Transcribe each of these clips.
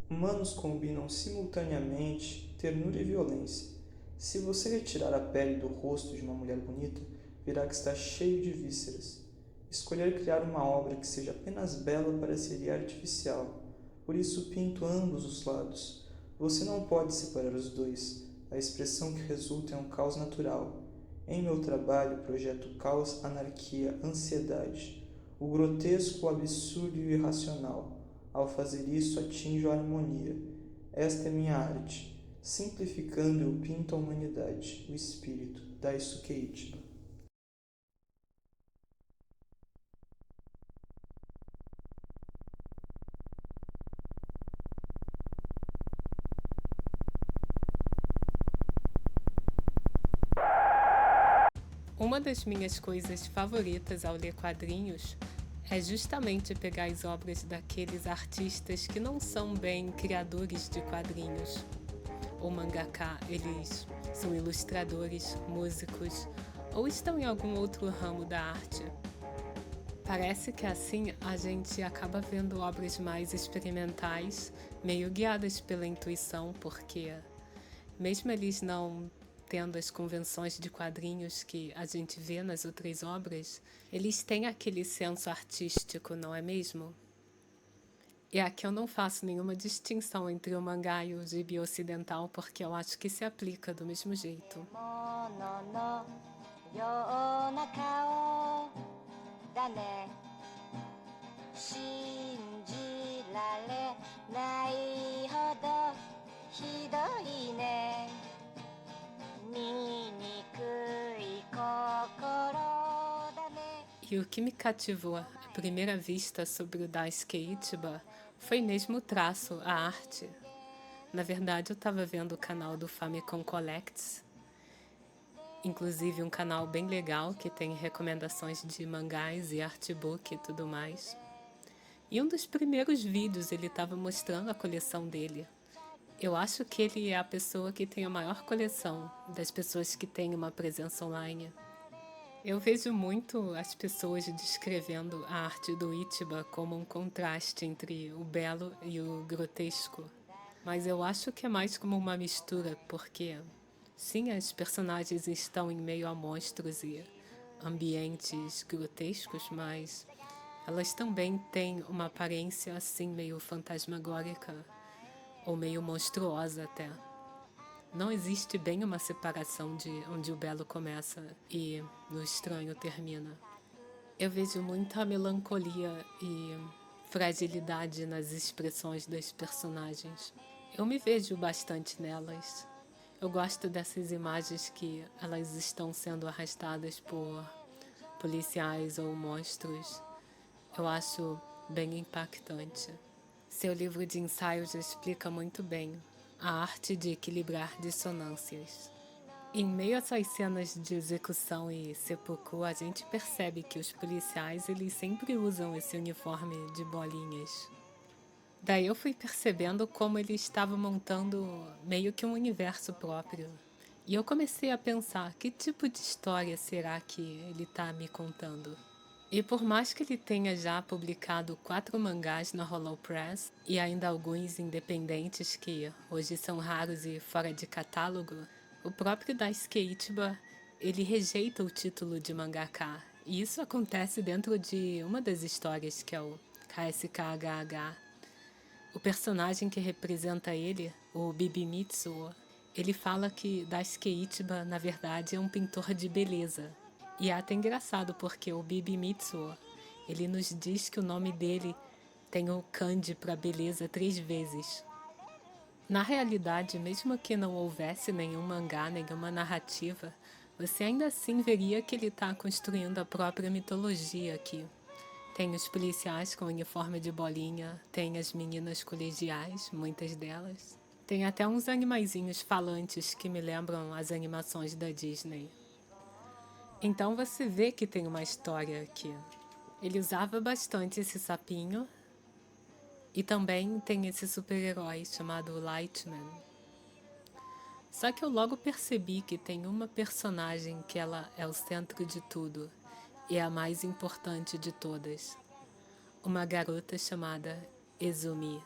Humanos combinam simultaneamente ternura e violência. Se você retirar a pele do rosto de uma mulher bonita, verá que está cheio de vísceras. Escolher criar uma obra que seja apenas bela pareceria artificial. Por isso pinto ambos os lados. Você não pode separar os dois. A expressão que resulta é um caos natural. Em meu trabalho, projeto caos, anarquia, ansiedade. O grotesco, o absurdo e o irracional. Ao fazer isso, atinjo a harmonia. Esta é minha arte. Simplificando, eu pinto a humanidade, o espírito. Daisuke Ichiba. Uma das minhas coisas favoritas ao ler quadrinhos é justamente pegar as obras daqueles artistas que não são bem criadores de quadrinhos. O mangaka, eles são ilustradores, músicos ou estão em algum outro ramo da arte. Parece que assim a gente acaba vendo obras mais experimentais, meio guiadas pela intuição, porque mesmo eles não tendo as convenções de quadrinhos que a gente vê nas outras obras, eles têm aquele senso artístico, não é mesmo? E aqui eu não faço nenhuma distinção entre o mangá e o gibi ocidental, porque eu acho que se aplica do mesmo jeito. E o que me cativou à primeira vista sobre o Daisuke Ichiba foi mesmo o traço, a arte. Na verdade, eu estava vendo o canal do Famicom Collects, inclusive um canal bem legal que tem recomendações de mangás e artbook e tudo mais. E um dos primeiros vídeos ele estava mostrando a coleção dele. Eu acho que ele é a pessoa que tem a maior coleção das pessoas que têm uma presença online. Eu vejo muito as pessoas descrevendo a arte do Ichiba como um contraste entre o belo e o grotesco. Mas eu acho que é mais como uma mistura, porque sim, as personagens estão em meio a monstros e ambientes grotescos, mas elas também têm uma aparência assim meio fantasmagórica ou meio monstruosa até. Não existe bem uma separação de onde o belo começa e no estranho termina. Eu vejo muita melancolia e fragilidade nas expressões das personagens. Eu me vejo bastante nelas. Eu gosto dessas imagens que elas estão sendo arrastadas por policiais ou monstros. Eu acho bem impactante. Seu livro de ensaios explica muito bem a arte de equilibrar dissonâncias. Em meio a essas cenas de execução e seppuku, a gente percebe que os policiais eles sempre usam esse uniforme de bolinhas. Daí eu fui percebendo como ele estava montando meio que um universo próprio. E eu comecei a pensar que tipo de história será que ele está me contando. E por mais que ele tenha já publicado 4 mangás na Hollow Press e ainda alguns independentes que hoje são raros e fora de catálogo, o próprio Daisuke Ichiba ele rejeita o título de mangaka. E isso acontece dentro de uma das histórias que é o KSKHH. O personagem que representa ele, o Bibimitsu, ele fala que Daisuke Ichiba na verdade é um pintor de beleza. E é até engraçado porque o Bibimitsu, ele nos diz que o nome dele tem o kanji para beleza 3 vezes. Na realidade, mesmo que não houvesse nenhum mangá, nenhuma narrativa, você ainda assim veria que ele está construindo a própria mitologia aqui. Tem os policiais com uniforme de bolinha, tem as meninas colegiais, muitas delas. Tem até uns animaizinhos falantes que me lembram as animações da Disney. Então você vê que tem uma história aqui. Ele usava bastante esse sapinho. E também tem esse super-herói chamado Lightman. Só que eu logo percebi que tem uma personagem que ela é o centro de tudo e é a mais importante de todas. Uma garota chamada Izumi.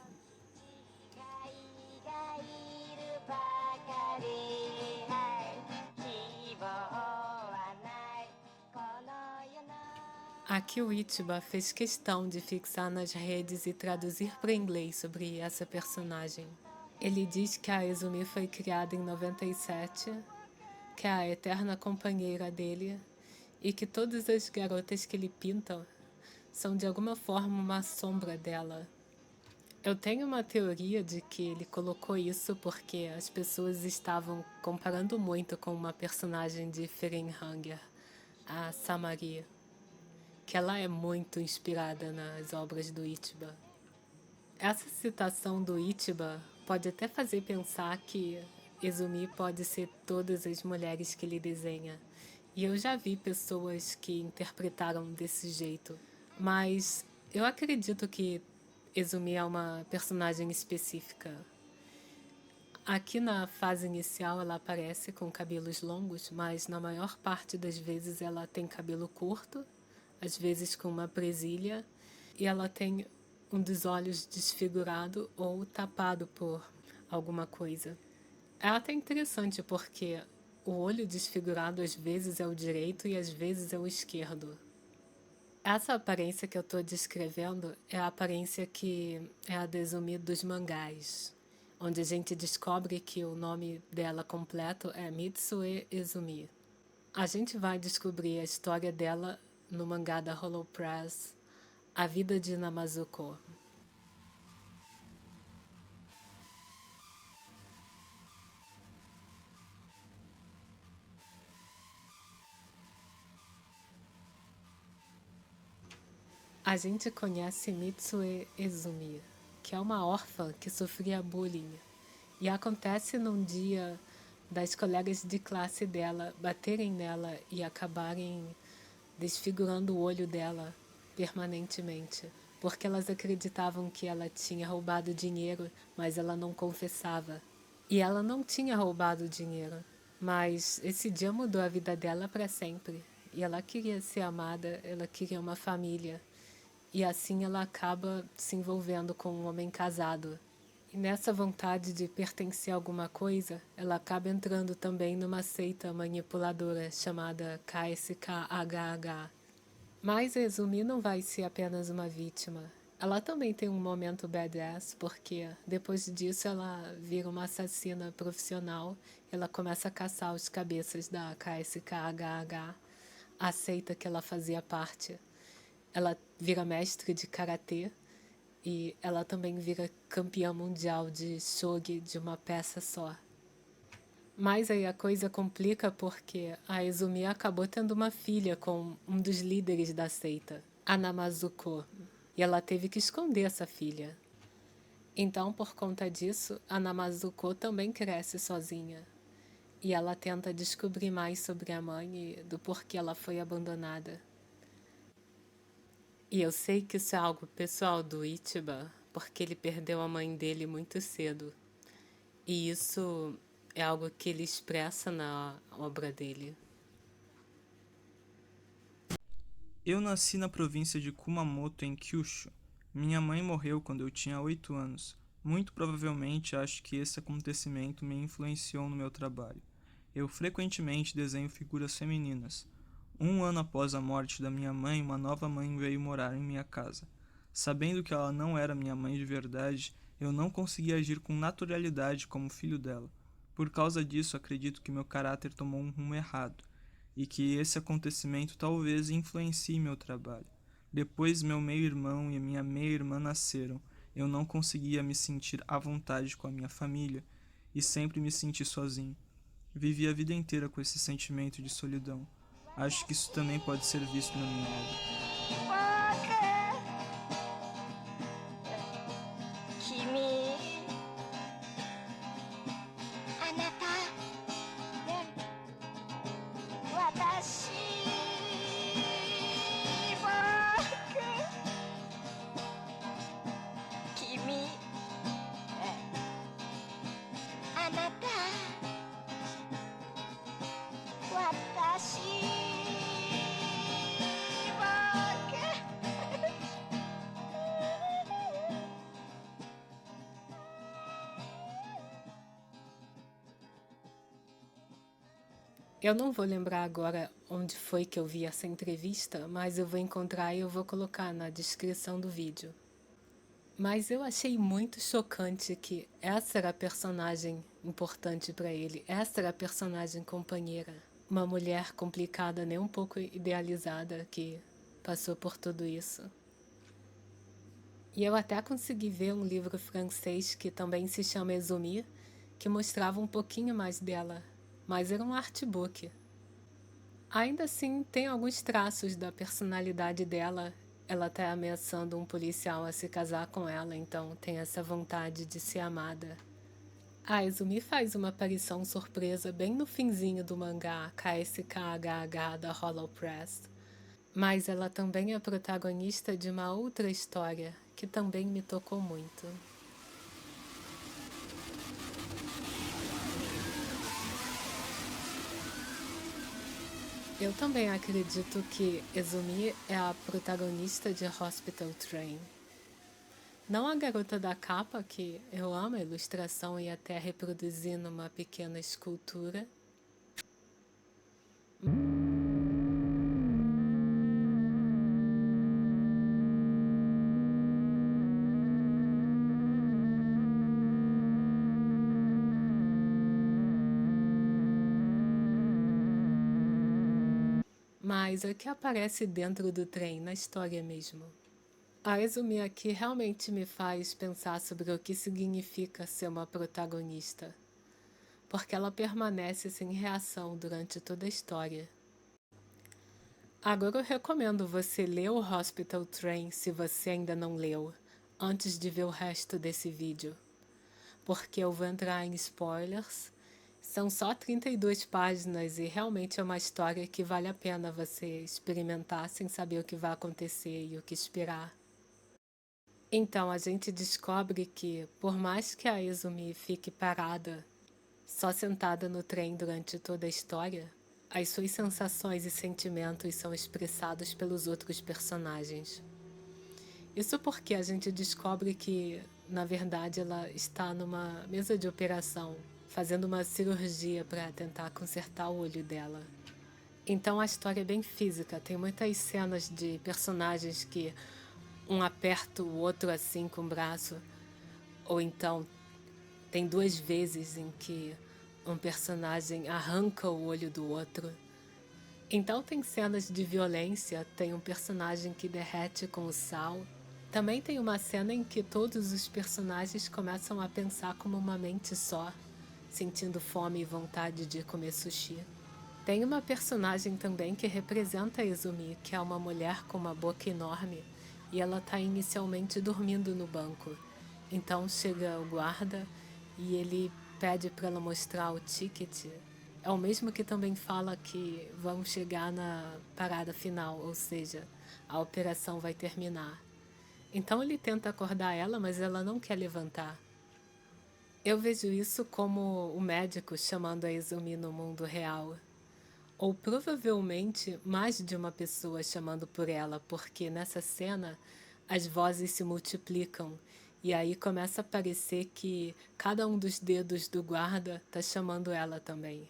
Aqui o Ichiba fez questão de fixar nas redes e traduzir para inglês sobre essa personagem. Ele diz que a Izumi foi criada em 97, que é a eterna companheira dele e que todas as garotas que ele pinta são de alguma forma uma sombra dela. Eu tenho uma teoria de que ele colocou isso porque as pessoas estavam comparando muito com uma personagem de Frieren Hanger, a Samari, que ela é muito inspirada nas obras do Ichiba. Essa citação do Ichiba pode até fazer pensar que Izumi pode ser todas as mulheres que ele desenha. E eu já vi pessoas que interpretaram desse jeito. Mas eu acredito que Izumi é uma personagem específica. Aqui na fase inicial ela aparece com cabelos longos, mas na maior parte das vezes ela tem cabelo curto, às vezes com uma presilha, e ela tem um dos olhos desfigurado ou tapado por alguma coisa. É até interessante porque o olho desfigurado às vezes é o direito e às vezes é o esquerdo. Essa aparência que eu estou descrevendo é a aparência que é a da Izumi dos mangás, onde a gente descobre que o nome dela completo é Mitsue Izumi. A gente vai descobrir a história dela no mangá da Hollow Press, A Vida de Namazuko. A gente conhece Mitsue Izumi, que é uma órfã que sofria bullying. E acontece num dia das colegas de classe dela baterem nela e acabarem desfigurando o olho dela permanentemente, porque elas acreditavam que ela tinha roubado dinheiro, mas ela não confessava. E ela não tinha roubado dinheiro, mas esse dia mudou a vida dela para sempre. E ela queria ser amada, ela queria uma família. E assim ela acaba se envolvendo com um homem casado. E nessa vontade de pertencer a alguma coisa, ela acaba entrando também numa seita manipuladora chamada KSKHH. Mas a Izumi não vai ser apenas uma vítima. Ela também tem um momento badass, porque depois disso ela vira uma assassina profissional. Ela começa a caçar os cabeças da KSKHH, a seita que ela fazia parte. Ela vira mestre de karatê e ela também vira campeã mundial de shogi de uma peça só. Mas aí a coisa complica porque a Izumi acabou tendo uma filha com um dos líderes da seita, a Namazuko, e ela teve que esconder essa filha. Então, por conta disso, a Namazuko também cresce sozinha. E ela tenta descobrir mais sobre a mãe e do porquê ela foi abandonada. E eu sei que isso é algo pessoal do Ichiba, porque ele perdeu a mãe dele muito cedo. E isso é algo que ele expressa na obra dele. Eu nasci na província de Kumamoto, em Kyushu. Minha mãe morreu quando eu tinha 8 anos. Muito provavelmente acho que esse acontecimento me influenciou no meu trabalho. Eu frequentemente desenho figuras femininas. Um ano após a morte da minha mãe, uma nova mãe veio morar em minha casa. Sabendo que ela não era minha mãe de verdade, eu não conseguia agir com naturalidade como filho dela. Por causa disso, acredito que meu caráter tomou um rumo errado, e que esse acontecimento talvez influencie meu trabalho. Depois meu meio-irmão e minha meia-irmã nasceram, eu não conseguia me sentir à vontade com a minha família, e sempre me senti sozinho. Vivi a vida inteira com esse sentimento de solidão. Acho que isso também pode ser visto na minha obra. 私僕 Eu não vou lembrar agora onde foi que eu vi essa entrevista, mas eu vou encontrar e eu vou colocar na descrição do vídeo. Mas eu achei muito chocante que essa era a personagem importante para ele, essa era a personagem companheira. Uma mulher complicada, nem um pouco idealizada, que passou por tudo isso. E eu até consegui ver um livro francês que também se chama Exumi, que mostrava um pouquinho mais dela, mas era um artbook. Ainda assim, tem alguns traços da personalidade dela. Ela está ameaçando um policial a se casar com ela, então tem essa vontade de ser amada. A Izumi faz uma aparição surpresa bem no finzinho do mangá KSKHH da Hollow Press, mas ela também é protagonista de uma outra história que também me tocou muito. Eu também acredito que Izumi é a protagonista de Hospital Train. Não a garota da capa, que eu amo a ilustração e até reproduzi numa pequena escultura. Mas a que aparece dentro do trem, na história mesmo. A Izumi aqui realmente me faz pensar sobre o que significa ser uma protagonista, porque ela permanece sem reação durante toda a história. Agora eu recomendo você ler o Hospital Train se você ainda não leu, antes de ver o resto desse vídeo, porque eu vou entrar em spoilers. São só 32 páginas e realmente é uma história que vale a pena você experimentar sem saber o que vai acontecer e o que esperar. Então a gente descobre que, por mais que a Izumi fique parada, só sentada no trem durante toda a história, as suas sensações e sentimentos são expressados pelos outros personagens. Isso porque a gente descobre que, na verdade, ela está numa mesa de operação, fazendo uma cirurgia para tentar consertar o olho dela. Então a história é bem física, tem muitas cenas de personagens que um aperta o outro assim com o braço, ou então tem 2 vezes em que um personagem arranca o olho do outro. Então tem cenas de violência, tem um personagem que derrete com o sal. Também tem uma cena em que todos os personagens começam a pensar como uma mente só, sentindo fome e vontade de comer sushi. Tem uma personagem também que representa a Izumi, que é uma mulher com uma boca enorme, e ela está inicialmente dormindo no banco. Então chega o guarda e ele pede para ela mostrar o ticket. É o mesmo que também fala que vão chegar na parada final, ou seja, a operação vai terminar. Então ele tenta acordar ela, mas ela não quer levantar. Eu vejo isso como o médico chamando a Izumi no mundo real. Ou provavelmente mais de uma pessoa chamando por ela, porque nessa cena as vozes se multiplicam e aí começa a parecer que cada um dos dedos do guarda está chamando ela também.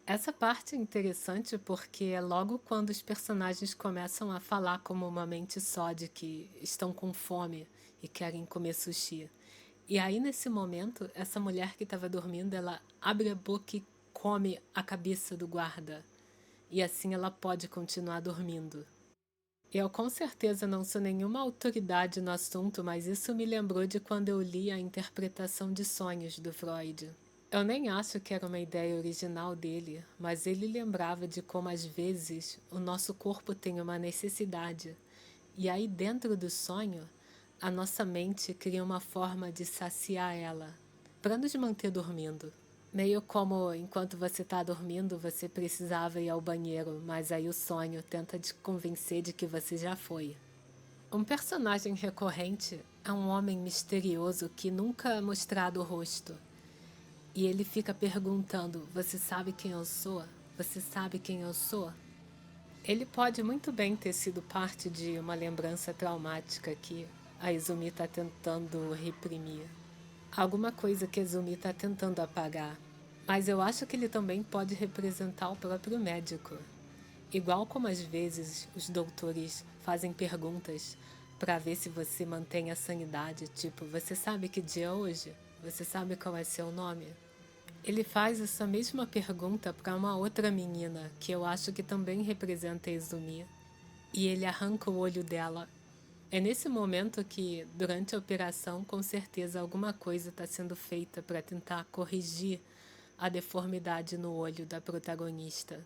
Essa parte é interessante porque é logo quando os personagens começam a falar como uma mente só de que estão com fome e querem comer sushi. E aí nesse momento, essa mulher que estava dormindo, ela abre a boca e come a cabeça do guarda. E assim ela pode continuar dormindo. Eu com certeza não sou nenhuma autoridade no assunto, mas isso me lembrou de quando eu li a interpretação de sonhos do Freud. Eu nem acho que era uma ideia original dele, mas ele lembrava de como às vezes o nosso corpo tem uma necessidade, e aí dentro do sonho, a nossa mente cria uma forma de saciar ela, para nos manter dormindo. Meio como enquanto você está dormindo, você precisava ir ao banheiro, mas aí o sonho tenta te convencer de que você já foi. Um personagem recorrente é um homem misterioso que nunca é mostrado o rosto. E ele fica perguntando, você sabe quem eu sou? Você sabe quem eu sou? Ele pode muito bem ter sido parte de uma lembrança traumática que a Izumi está tentando reprimir. Alguma coisa que a Izumi está tentando apagar. Mas eu acho que ele também pode representar o próprio médico. Igual como às vezes os doutores fazem perguntas para ver se você mantém a sanidade, tipo, você sabe que dia é hoje? Você sabe qual é seu nome? Ele faz essa mesma pergunta para uma outra menina, que eu acho que também representa Izumi, e ele arranca o olho dela. É nesse momento que, durante a operação, com certeza alguma coisa está sendo feita para tentar corrigir a deformidade no olho da protagonista.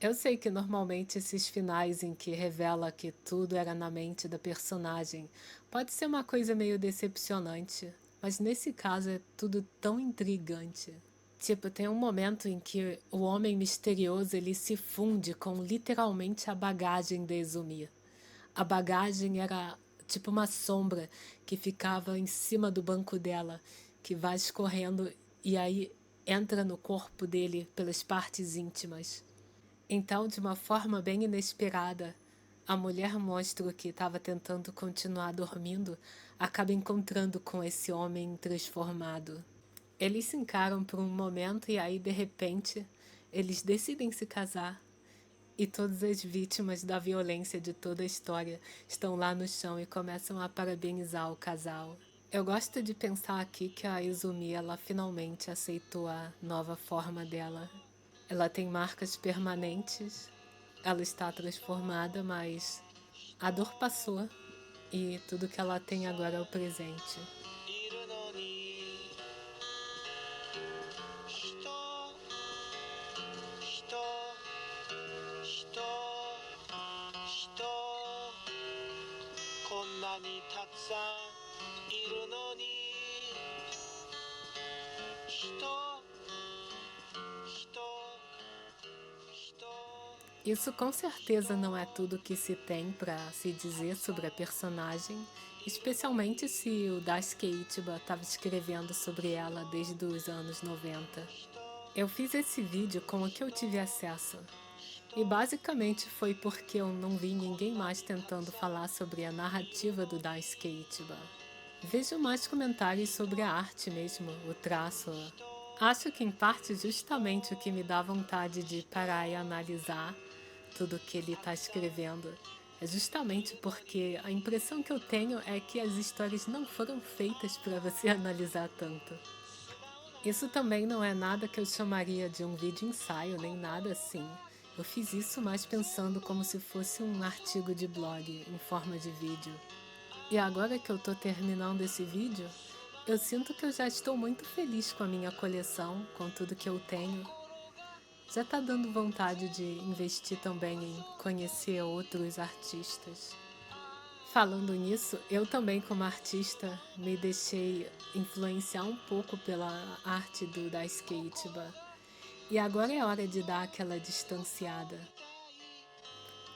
Eu sei que normalmente esses finais em que revela que tudo era na mente da personagem pode ser uma coisa meio decepcionante, mas nesse caso é tudo tão intrigante. Tipo, tem um momento em que o homem misterioso ele se funde com literalmente a bagagem de Izumi. A bagagem era tipo uma sombra que ficava em cima do banco dela, que vai escorrendo e aí entra no corpo dele pelas partes íntimas. Então, de uma forma bem inesperada, a mulher monstro que estava tentando continuar dormindo acaba encontrando com esse homem transformado. Eles se encaram por um momento e aí, de repente, eles decidem se casar. E todas as vítimas da violência de toda a história estão lá no chão e começam a parabenizar o casal. Eu gosto de pensar aqui que a Izumi ela finalmente aceitou a nova forma dela. Ela tem marcas permanentes, ela está transformada, mas a dor passou e tudo que ela tem agora é o presente. Isso com certeza não é tudo que se tem para se dizer sobre a personagem, especialmente se o Daisuke Ichiba estava escrevendo sobre ela desde os anos 90. Eu fiz esse vídeo com o que eu tive acesso, e basicamente foi porque eu não vi ninguém mais tentando falar sobre a narrativa do Daisuke Ichiba. Vejo mais comentários sobre a arte mesmo, o traço. Acho que em parte justamente o que me dá vontade de parar e analisar tudo que ele está escrevendo é justamente porque a impressão que eu tenho é que as histórias não foram feitas para você analisar tanto. Isso também não é nada que eu chamaria de um vídeo ensaio, nem nada assim. Eu fiz isso mais pensando como se fosse um artigo de blog em forma de vídeo. E agora que eu tô terminando esse vídeo, eu sinto que eu já estou muito feliz com a minha coleção, com tudo que eu tenho. Já tá dando vontade de investir também em conhecer outros artistas. Falando nisso, eu também como artista me deixei influenciar um pouco pela arte do Daisuke Ichiba. E agora é hora de dar aquela distanciada.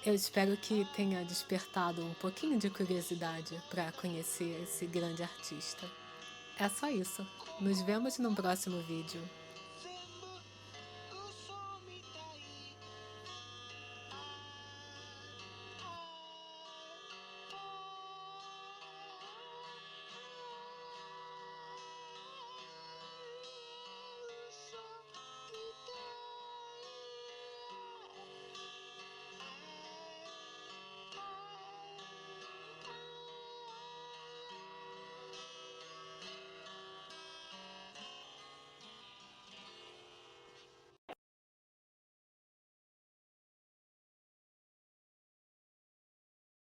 Eu espero que tenha despertado um pouquinho de curiosidade para conhecer esse grande artista. É só isso. Nos vemos no próximo vídeo.